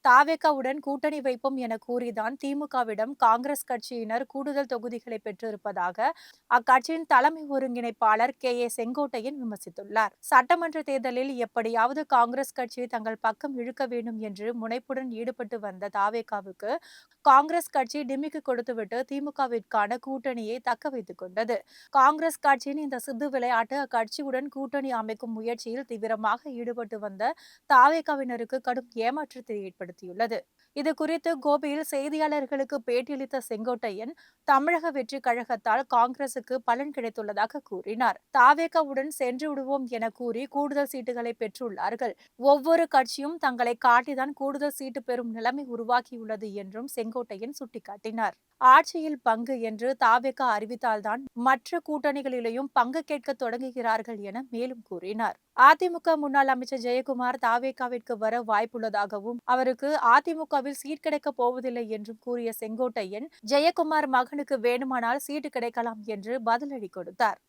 தாவேகாவுடன் கூட்டணி வைப்போம் என கூறிதான் திமுகவிடம் காங்கிரஸ் கட்சியினர் கூடுதல் தொகுதிகளை பெற்றிருப்பதாக அக்கட்சியின் தலைமை ஒருங்கிணைப்பாளர் செங்கோட்டையன் விமர்சித்துள்ளார். சட்டமன்ற தேர்தலில் எப்படியாவது காங்கிரஸ் கட்சியை தங்கள் பக்கம் இழுக்க வேண்டும் என்று முனைப்புடன் ஈடுபட்டு வந்த தாவேகாவுக்கு காங்கிரஸ் கட்சி டிமிக்கி கொடுத்துவிட்டு திமுகவிற்கான கூட்டணியை தக்க வைத்துக் கொண்டது. காங்கிரஸ் கட்சியின் இந்த சித்து விளையாட்டு அக்கட்சியுடன் கூட்டணி அமைக்கும் முயற்சியில் தீவிரமாக ஈடுபட்டு வந்த தாவேகாவினருக்கு கடும் ஏமாற்றத்தை ஏற்படுத்தியுள்ளது. இது குறித்து கோபியில் செய்தியாளர்களுக்கு பேட்டியளித்த செங்கோட்டையன், தமிழக வெற்றி கழகத்தால் காங்கிரசுக்கு பலன் கிடைத்துள்ளதாக கூறினார். தாவேகாவுடன் சென்று விடுவோம் என கூறி கூடுதல் சீட்டுகளை பெற்றுள்ளார்கள். ஒவ்வொரு கட்சியும் தங்களை காட்டிதான் கூடுதல் சீட்டு பெறும் நிலைமை உருவாகியுள்ளது என்றும் செங்கோட்டையன் சுட்டிக்காட்டினார். ஆட்சியில் பங்கு என்று தாவேகா அறிவித்தால்தான் மற்ற கூட்டணிகளிலேயும் பங்கு கேட்க தொடங்குகிறார்கள் என மேலும் கூறினார். அதிமுக முன்னாள் அமைச்சர் ஜெயக்குமார் தாவேகாவிற்கு வர வாய்ப்புள்ளதாகவும் அவருக்கு அதிமுகவில் சீட் கிடைக்கப் போவதில்லை என்றும் கூறிய செங்கோட்டையன், ஜெயக்குமார் மகனுக்கு வேண்டுமானால் சீட்டு கிடைக்கலாம் என்று பதிலடி கொடுத்தார்.